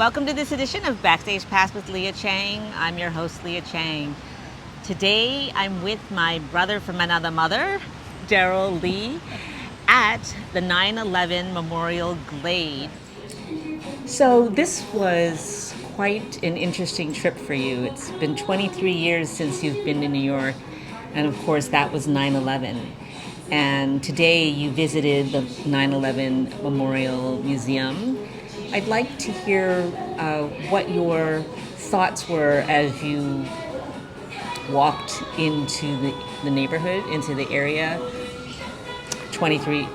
Welcome to this edition of Backstage Pass with Lia Chang. I'm your host, Lia Chang. Today, I'm with my brother from another mother, Darrell Lee, at the 9/11 Memorial Glade. So this was quite an interesting trip for you. It's been 23 years since you've been to New York, and of course that was 9/11. And today you visited the 9/11 Memorial Museum. I'd like to hear what your thoughts were as you walked into the neighborhood, into the area 23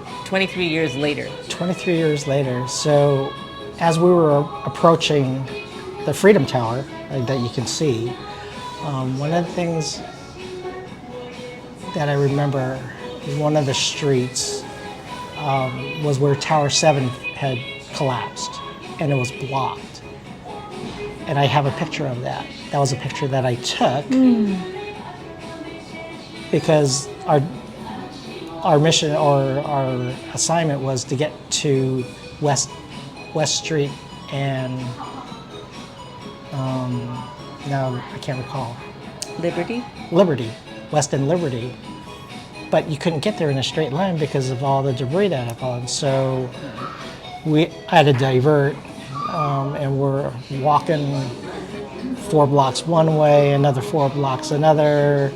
years later. 23 years later. So as we were approaching the Freedom Tower that you can see, one of the things that I remember, one of the streets was where Tower 7 had collapsed and it was blocked. And I have a picture of that. That was a picture that I took because our mission or our assignment was to get to West Street and now I can't recall. Liberty, West and Liberty. But you couldn't get there in a straight line because of all the debris that had fallen. So we had to divert, and we're walking 4 blocks one way, another 4 blocks another,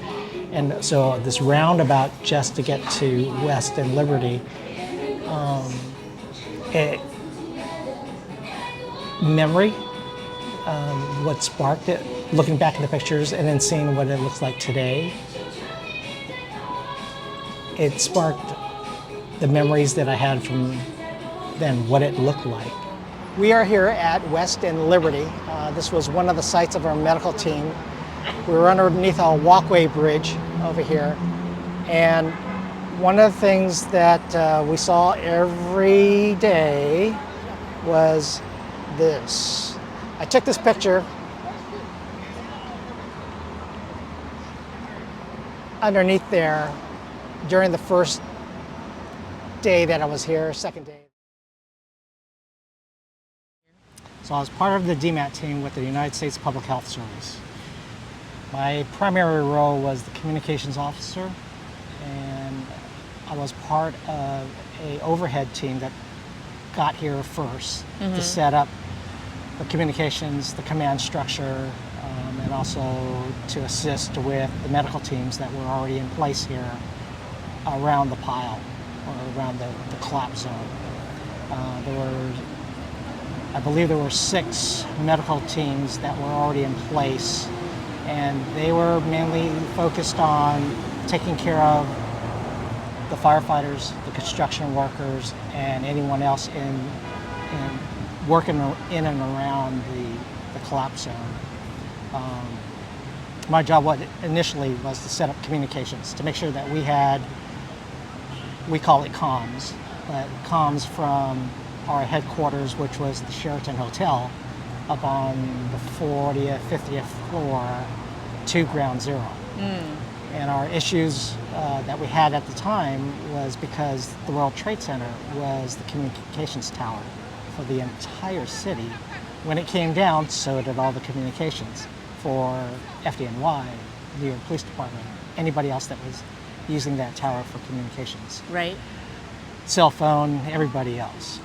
and so this roundabout just to get to West and Liberty. Memory, what sparked it, looking back in the pictures and then seeing what it looks like today. It sparked the memories that I had from then, what it looked like. We are here at West and Liberty. This was one of the sites of our medical team. We were underneath a walkway bridge over here. And one of the things that we saw every day was this. I took this picture underneath there during the first day that I was here, second day. So I was part of the DMAT team with the United States Public Health Service. My primary role was the communications officer, and I was part of an overhead team that got here first to set up the communications, the command structure, and also to assist with the medical teams that were already in place here around the pile or around the collapse zone. I believe there were 6 medical teams that were already in place, and they were mainly focused on taking care of the firefighters, the construction workers, and anyone else in working in and around the collapse zone. My job initially was to set up communications, to make sure that we call it comms, but comms from our headquarters, which was the Sheraton Hotel, up on the 40th, 50th floor to Ground Zero. And our issues that we had at the time was because the World Trade Center was the communications tower for the entire city. When it came down, so did all the communications for FDNY, New York Police Department, anybody else that was using that tower for communications. Right. Cell phone, everybody else.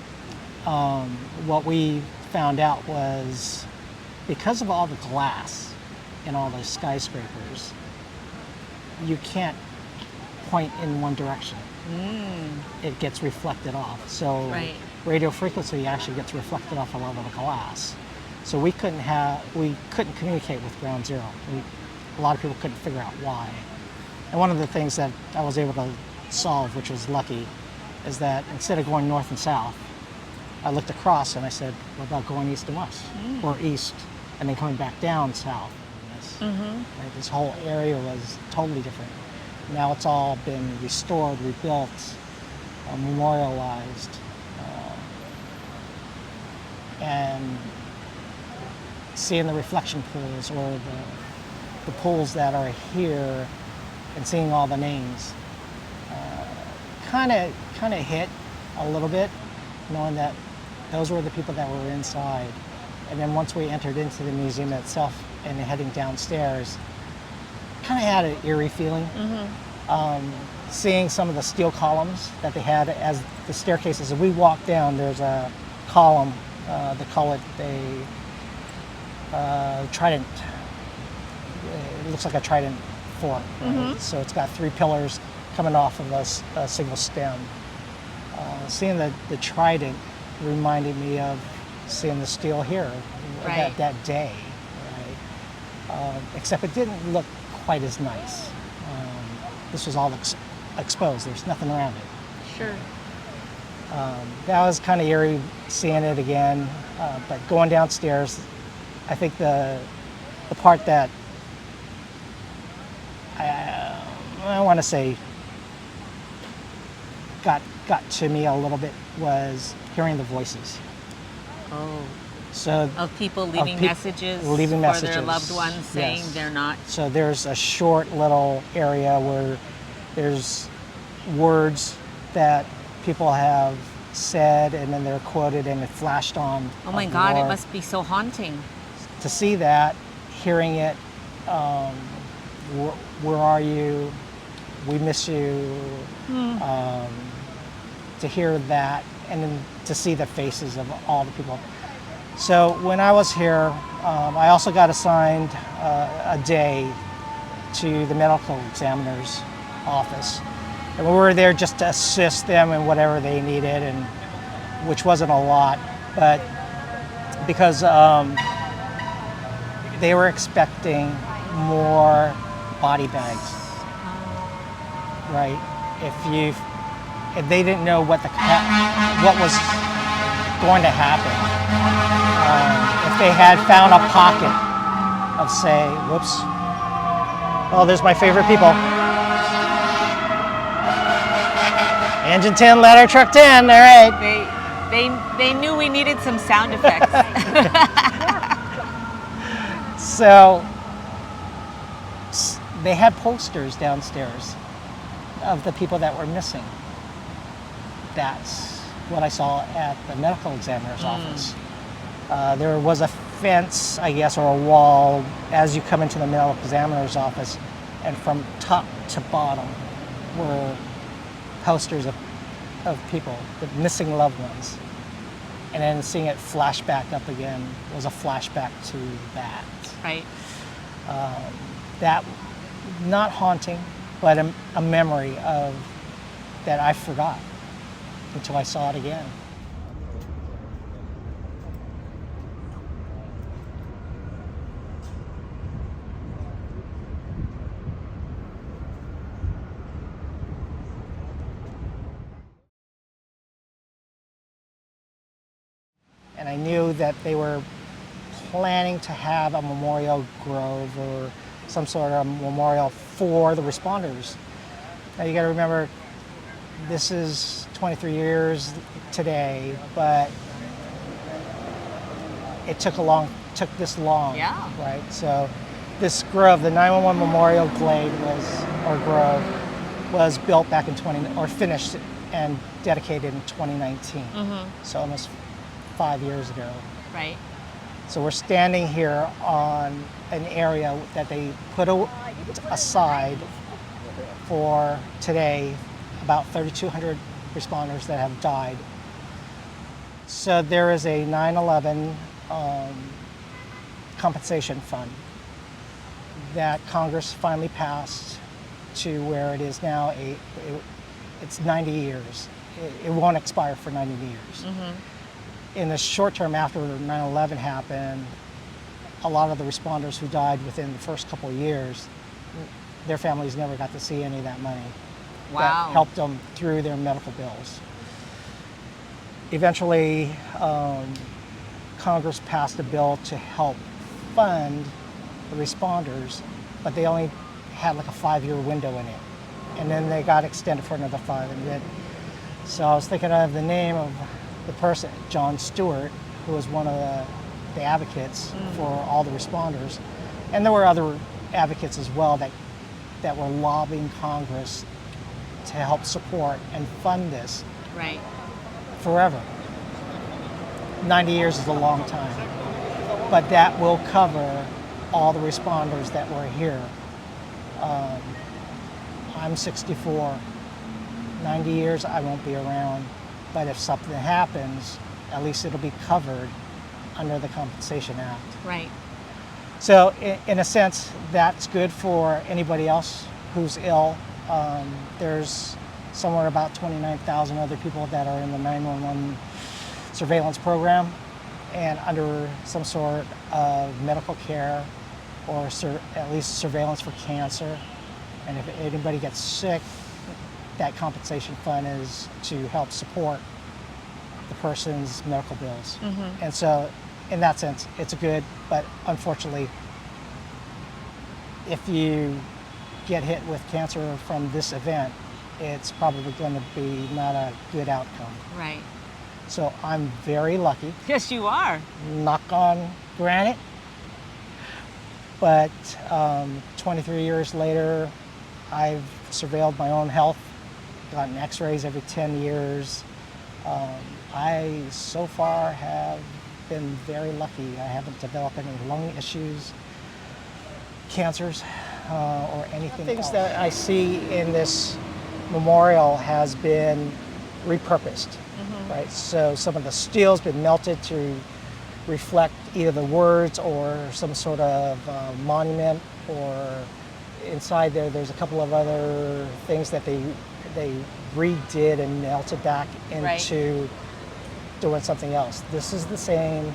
What we found out was because of all the glass in all those skyscrapers, you can't point in one direction. It gets reflected off. So radio frequency actually gets reflected off a lot of the glass. So we couldn't communicate with Ground Zero. A lot of people couldn't figure out why. And one of the things that I was able to solve, which was lucky, is that instead of going north and south, I looked across and I said, what about going east and west? Or east, and then coming back down south. Right, this whole area was totally different. Now it's all been restored, rebuilt, memorialized. And seeing the reflection pools or the pools that are here and seeing all the names kind of hit a little bit, knowing that those were the people that were inside And then once we entered into the museum itself and heading downstairs, kind of had an eerie feeling. Seeing some of the steel columns that they had as the staircases. As we walk down, there's a column, they call it a trident. It looks like a trident form. Right? So it's got 3 pillars coming off of a single stem. Seeing the trident reminded me of seeing the steel here that day. Right? Except it didn't look quite as nice. This was all exposed. There's nothing around it. Sure. That was kind of eerie seeing it again. But going downstairs, I think the part that I want to say got to me a little bit was hearing the voices. Oh. So of people leaving messages for their loved ones saying they're not. So there's a short little area where there's words that people have said and then they're quoted and it flashed on. Oh my God, it must be so haunting. To see that, hearing it, where are you? We miss you. To hear that and then to see the faces of all the people. So when I was here, I also got assigned a day to the medical examiner's office. And we were there just to assist them in whatever they needed, and which wasn't a lot, but because they were expecting more body bags, right? If they didn't know what was going to happen. If they had found a pocket of, say, whoops. Oh, there's my favorite people. Engine 10, ladder truck 10, all right. They knew we needed some sound effects. So they had posters downstairs of the people that were missing. That's what I saw at the medical examiner's office. There was a fence, I guess, or a wall as you come into the medical examiner's office, and from top to bottom were posters of people, the missing loved ones. And then seeing it flash back up again was a flashback to that. Right. That, not haunting, but a memory of that I forgot until I saw it again. And I knew that they were planning to have a memorial grove or some sort of memorial for the responders. Now you got to remember, this is 23 years today, but it took this long, right? So this grove, the 911 Memorial Glade grove, was built back in finished and dedicated in 2019. So almost 5 years ago. Right. So we're standing here on an area that they put aside for today, about 3,200 responders that have died. So there is a 9/11 compensation fund that Congress finally passed to where it is now. It's 90 years. It won't expire for 90 years. In the short term after 9/11 happened, a lot of the responders who died within the first couple of years, their families never got to see any of that money. Wow. That helped them through their medical bills. Eventually, Congress passed a bill to help fund the responders, but they only had like a 5-year window in it. And then they got extended for another 5. So I was thinking of the name of the person, John Stewart, who was one of the advocates for all the responders. And there were other advocates as well that were lobbying Congress to help support and fund this Right. forever. 90 years is a long time. but that will cover all the responders that were here. I'm 64. 90 years, I won't be around. But if something happens, at least it'll be covered under the Compensation Act. Right. So in a sense, that's good for anybody else who's ill. There's somewhere about 29,000 other people that are in the 911 surveillance program and under some sort of medical care or at least surveillance for cancer. And if anybody gets sick, that compensation fund is to help support the person's medical bills. And so in that sense, it's good, but unfortunately, if you get hit with cancer from this event, it's probably going to be not a good outcome. Right. So I'm very lucky. Yes, you are. Knock on granite. But 23 years later, I've surveilled my own health, gotten x-rays every 10 years. I so far have been very lucky. I haven't developed any lung issues, cancers, or anything else. Things that I see in this memorial has been repurposed, right? So some of the steel's been melted to reflect either the words or some sort of monument, or inside there's a couple of other things that they redid and melted back into doing something else. This is the same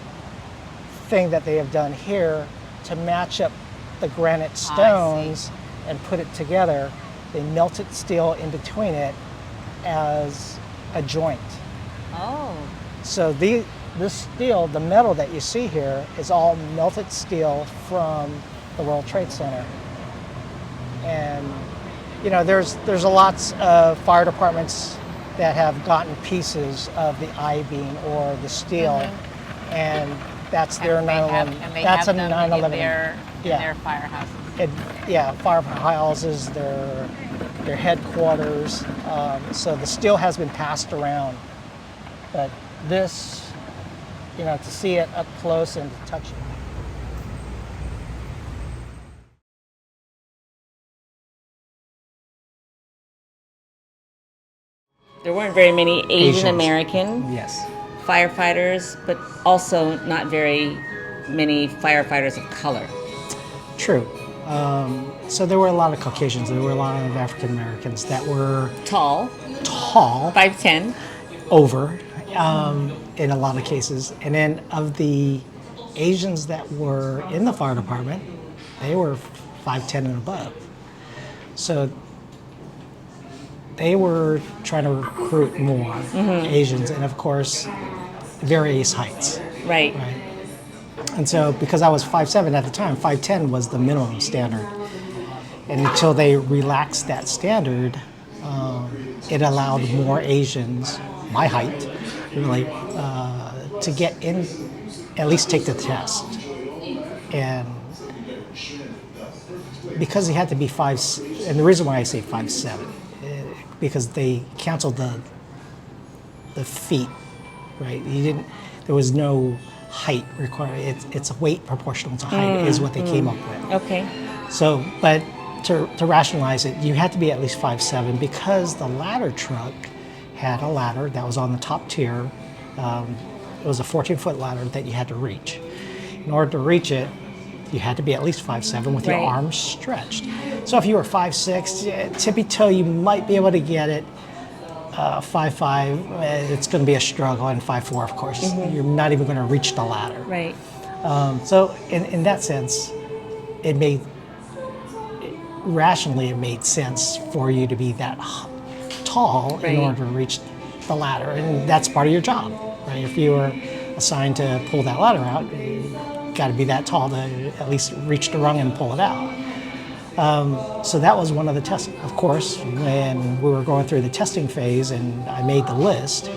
thing that they have done here to match up the granite stones and put it together. They melted steel in between it as a joint. Oh. So this steel, the metal that you see here, is all melted steel from the World Trade Center. And you know, there's a lots of fire departments that have gotten pieces of the I-beam or the steel, and that's their 911. That's a 911 in their firehouses. Firehouses, their headquarters. So the steel has been passed around, but this, you know, to see it up close and to touch it. There weren't very many Asian American Yes. firefighters, but also not very many firefighters of color. True. So there were a lot of Caucasians. There were a lot of African Americans that were Tall, 5'10". Over, in a lot of cases. And then of the Asians that were in the fire department, they were 5'10" and above. So they were trying to recruit more Asians, and of course, various heights. Right. And so, because I was 5'7" at the time, 5'10" was the minimum standard. And until they relaxed that standard, it allowed more Asians, my height, really, to get in, at least take the test. And because he had to be 5, and the reason why I say 5'7", because they canceled the feet, right? There was no height required. It's a weight proportional to height is what they came up with. Okay. So, but to rationalize it, you had to be at least 5'7", because the ladder truck had a ladder that was on the top tier. It was a 14-foot ladder that you had to reach. In order to reach it, you had to be at least 5'7" with your arms stretched. So if you were 5'6", tippy toe, you might be able to get it. 5'5", it's going to be a struggle, and 5'4", of course, you're not even going to reach the ladder. Right. So in that sense, rationally it made sense for you to be that tall in order to reach the ladder, and that's part of your job, right? If you were assigned to pull that ladder out, got to be that tall to at least reach the rung and pull it out. So that was one of the tests. Of course, when we were going through the testing phase and I made the list,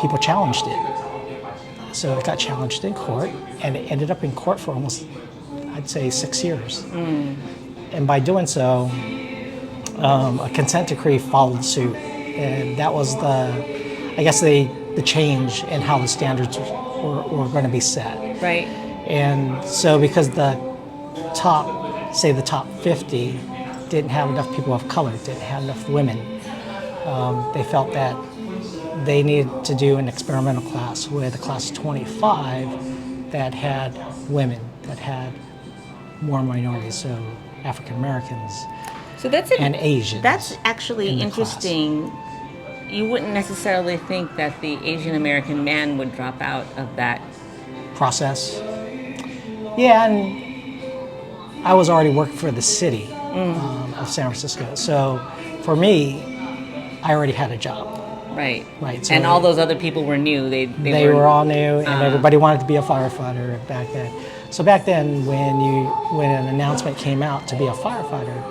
people challenged it. So it got challenged in court, and it ended up in court for almost, I'd say, 6 years. And by doing so, a consent decree followed suit. And that was the change in how the standards were going to be set. Right. And so because the top 50 didn't have enough people of color, didn't have enough women, they felt that they needed to do an experimental class with a class of 25 that had women, that had more minorities, so African Americans So and Asians. That's actually in the interesting. You wouldn't necessarily think that the Asian American man would drop out of that. process. Yeah, and I was already working for the city of San Francisco, so for me, I already had a job. Right. Right. So And all those other people were new. They were all new, and everybody wanted to be a firefighter back then. So back then, when an announcement came out to be a firefighter,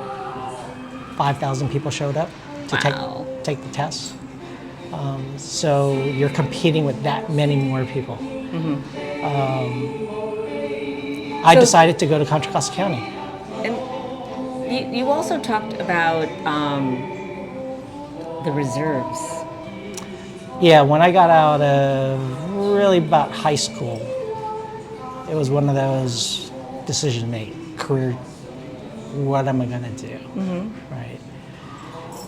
5,000 people showed up to Wow. take the test. So you're competing with that many more people. I So- decided to go to Contra Costa County. And you also talked about the reserves. Yeah, when I got out of really about high school, it was one of those decisions made, career, what am I going to do? Right.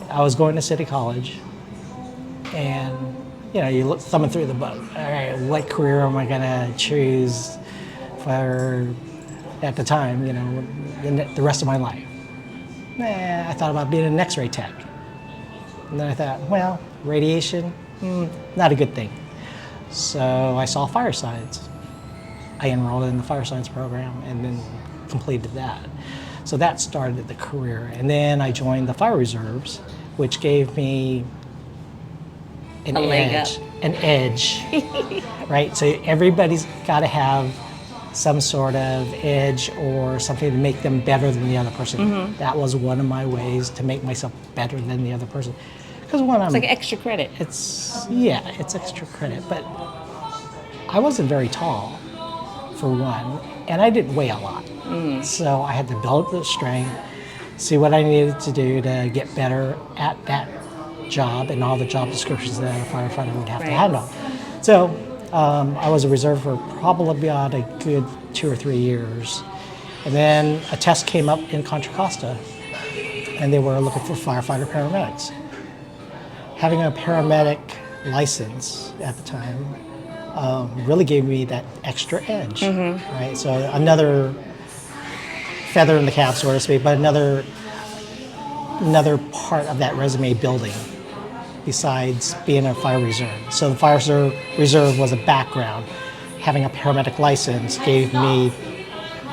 I was going to City College, and you look thumbing through the book. All right, what career am I going to choose for, at the time, the rest of my life? I thought about being an X-ray tech. And then I thought, well, radiation, not a good thing. So I saw fire science. I enrolled in the fire science program and then completed that. So that started the career. And then I joined the fire reserves, which gave me an A leg edge. up. An edge, right? So everybody's got to have some sort of edge or something to make them better than the other person. That was one of my ways to make myself better than the other person. Because It's like extra credit. it's extra credit, but I wasn't very tall, for one, and I didn't weigh a lot. So I had to build the strength, see what I needed to do to get better at that job and all the job descriptions that a firefighter would have to Right. handle. So I was a reserve for probably about a good 2 or 3 years. And then a test came up in Contra Costa, and they were looking for firefighter paramedics. Having a paramedic license at the time really gave me that extra edge, right? So another feather in the cap, so to speak, but another part of that resume building besides being a fire reserve. So the fire reserve was a background. Having a paramedic license gave me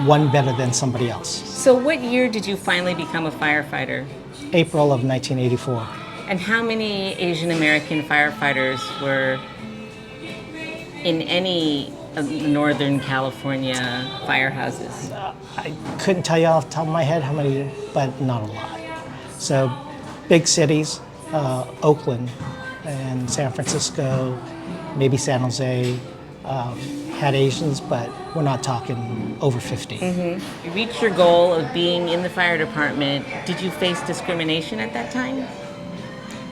one better than somebody else. So what year did you finally become a firefighter? April of 1984. And how many Asian American firefighters were in any of the Northern California firehouses? I couldn't tell you off the top of my head how many, but not a lot. So big cities, Oakland and San Francisco, maybe San Jose, had Asians, but we're not talking over 50. You reached your goal of being in the fire department. Did you face discrimination at that time?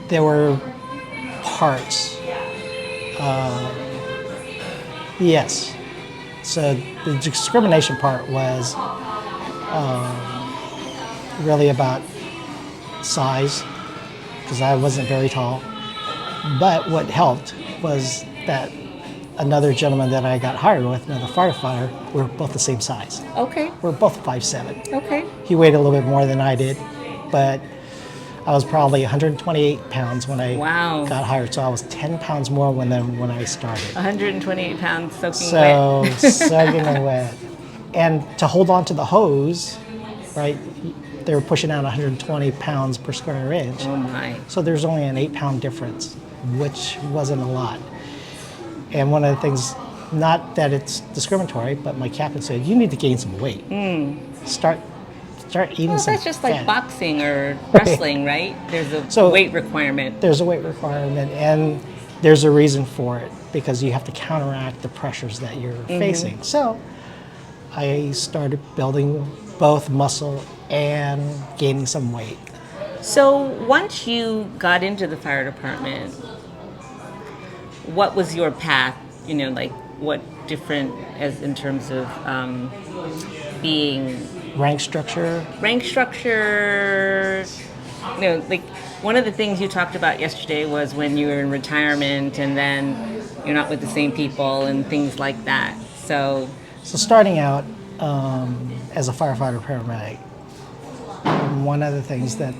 There were parts. Yes. So the discrimination part was really about size, because I wasn't very tall. But what helped was that another gentleman that I got hired with, another firefighter, we were both the same size. Okay. We're both 5'7". Okay. He weighed a little bit more than I did, but I was probably 128 pounds when I Wow. got hired, so I was 10 pounds more than when I started. 128 pounds soaking So wet. soaking it wet. And to hold on to the hose, right, they were pushing out 120 pounds per square inch. Oh my. So there's only an 8-pound difference, which wasn't a lot. And one of the things, not that it's discriminatory, but my captain said, you need to gain some weight. Start eating Well, some that's just like fat. boxing or wrestling, right? There's a So- weight requirement. There's a weight requirement, and there's a reason for it, because you have to counteract the pressures that you're facing. So I started building both muscle and gaining some weight. So once you got into the fire department, what was your path? Like what different as in terms of being Rank structure. rank structure? You know, like one of the things you talked about yesterday was when you were in retirement and then you're not with the same people and things like that. So Starting out as a firefighter paramedic, one of the things that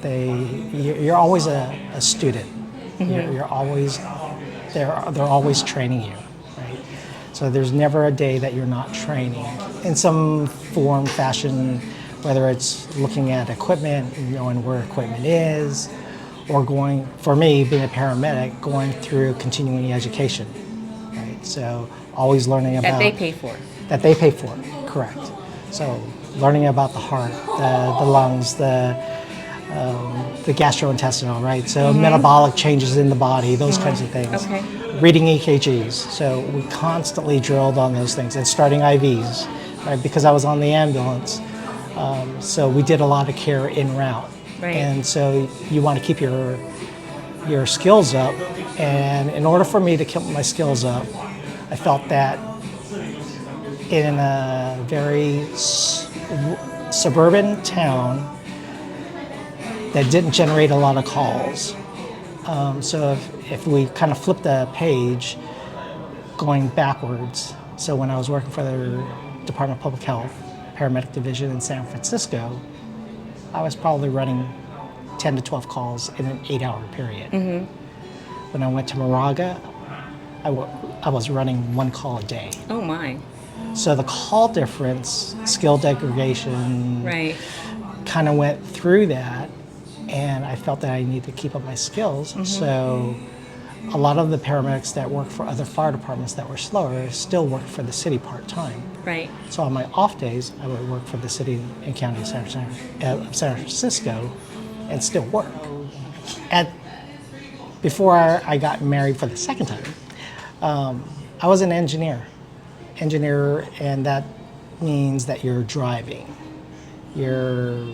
you're always a student. You're always, they're always training you, right? So there's never a day that you're not training in some form, fashion, whether it's looking at equipment, knowing where equipment is, or going, for me, being a paramedic, going through continuing education, right? So always learning about... that they pay for. That they pay for, correct. So learning about the heart, the lungs, the gastrointestinal, right? So metabolic changes in the body, those kinds of things. Okay. Reading EKGs. So we constantly drilled on those things and starting IVs, right? Because I was on the ambulance. So we did a lot of care en route. Right. And so you want to keep your skills up. And in order for me to keep my skills up, I felt that in a very suburban town that didn't generate a lot of calls. So if we kind of flip the page, going backwards, so when I was working for the Department of Public Health, paramedic division in San Francisco, I was probably running 10 to 12 calls in an 8-hour period. When I went to Moraga, I was running 1 call a day. Oh my. So the call difference, skill degradation, Right. kind of went through that, and I felt that I needed to keep up my skills. So a lot of the paramedics that work for other fire departments that were slower still worked for the city part-time. Right. So on my off days, I would work for the city and county of San Francisco and still work. Before I got married for the second time, I was an engineer, and that means that you're driving, you're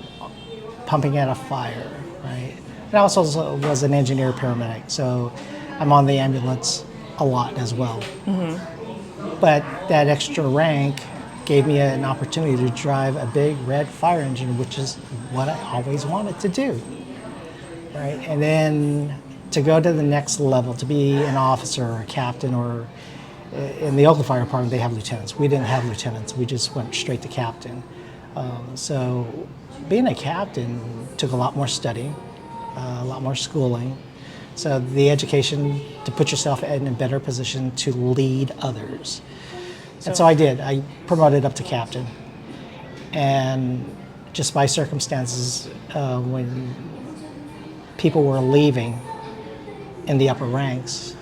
pumping out a fire, right? And I also was an engineer paramedic, so I'm on the ambulance a lot as well. But that extra rank gave me an opportunity to drive a big red fire engine, which is what I always wanted to do, right? And then to go to the next level, to be an officer or a captain, or in the Oakland Fire Department, they have lieutenants. We didn't have lieutenants. We just went straight to captain. So being a captain took a lot more studying, a lot more schooling. So the education to put yourself in a better position to lead others. And so I did. I promoted up to captain. And just by circumstances, when people were leaving in the upper ranks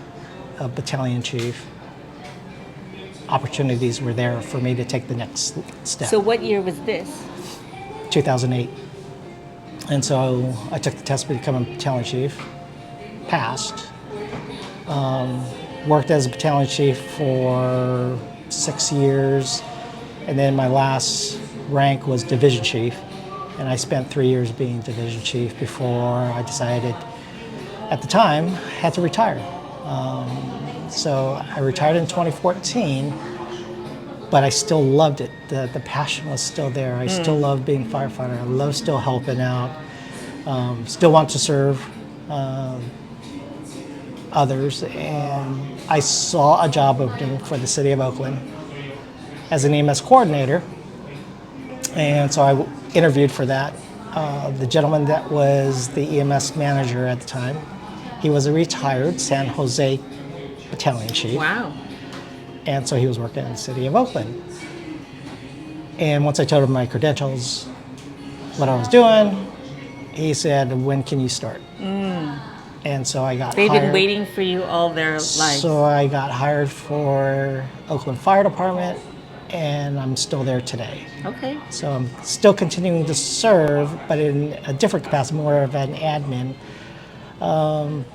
of battalion chief, opportunities were there for me to take the next step. So what year was this? 2008. And so I took the test to become a battalion chief, passed, worked as a battalion chief for 6 years, and then my last rank was division chief, and I spent 3 years being division chief before I decided, at the time, had to retire. So I retired in 2014, but I still loved it. The passion was still there. I still love being a firefighter. I love still helping out. Still want to serve others. And I saw a job opening for the city of Oakland as an EMS coordinator. And so I interviewed for that. The gentleman that was the EMS manager at the time, he was a retired San Jose battalion chief. Wow. And so he was working in the city of Oakland. And once I told him my credentials, what I was doing, he said, "When can you start?" And so I got They've hired. been waiting for you all their lives. So I got hired for Oakland Fire Department, and I'm still there today. Okay. So I'm still continuing to serve, but in a different capacity, more of an admin.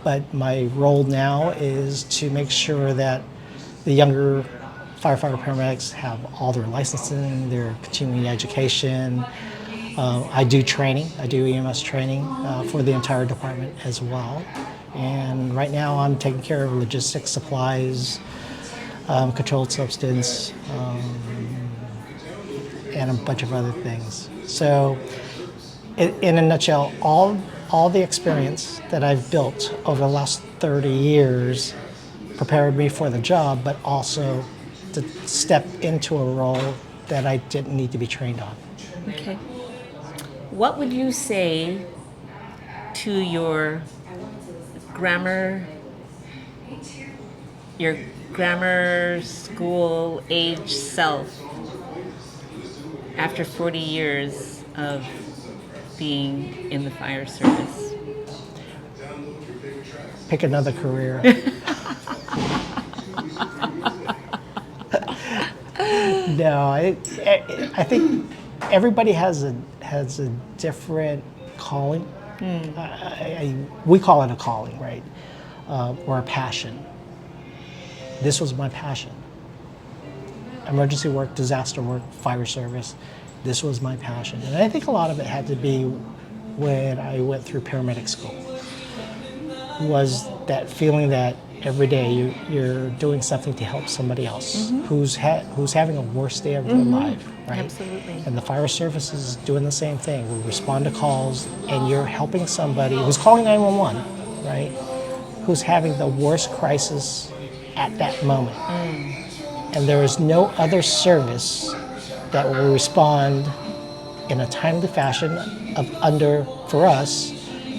But my role now is to make sure that the younger firefighter paramedics have all their licensing, their continuing education. I do training. I do EMS training for the entire department as well. And right now I'm taking care of logistics, supplies, controlled substance, and a bunch of other things. So, in a nutshell, all the experience that I've built over the last 30 years prepared me for the job, but also to step into a role that I didn't need to be trained on. Okay. What would you say to your grammar school age self after 40 years of being in the fire service? Pick another career. No, I think everybody has a different calling. We call it a calling, right? Or a passion. This was my passion. Emergency work, disaster work, fire service. This was my passion. And I think a lot of it had to be when I went through paramedic school. Was that feeling that every day you're doing something to help somebody else who's having a worst day of their life, right? Absolutely. And the fire service is doing the same thing. We respond to calls, and you're helping somebody who's calling 911, right? Who's having the worst crisis at that moment. And there is no other service that will respond in a timely fashion for us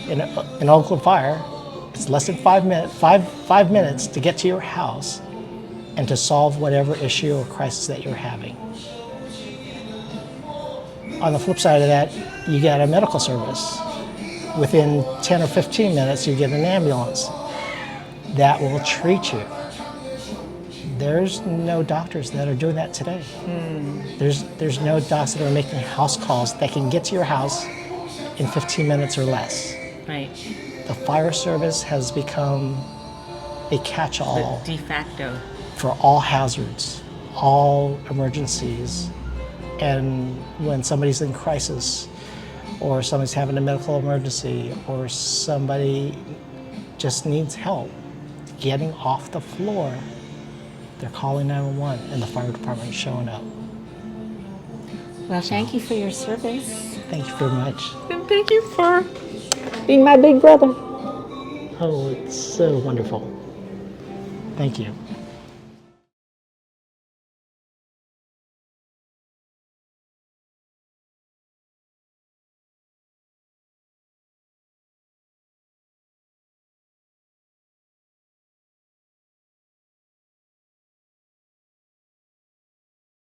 in Oakland Fire. It's less than 5 minutes to get to your house and to solve whatever issue or crisis that you're having. On the flip side of that, you get a medical service. Within 10 or 15 minutes, you get an ambulance that will treat you. There's no doctors that are doing that today. There's no docs that are making house calls that can get to your house in 15 minutes or less. Right. The fire service has become a catch-all The de facto. for all hazards, all emergencies. And when somebody's in crisis, or somebody's having a medical emergency, or somebody just needs help getting off the floor, they're calling 911 and the fire department is showing up. Well, thank you for your service. Thank you very much. And thank you for being my big brother. Oh, it's so wonderful. Thank you.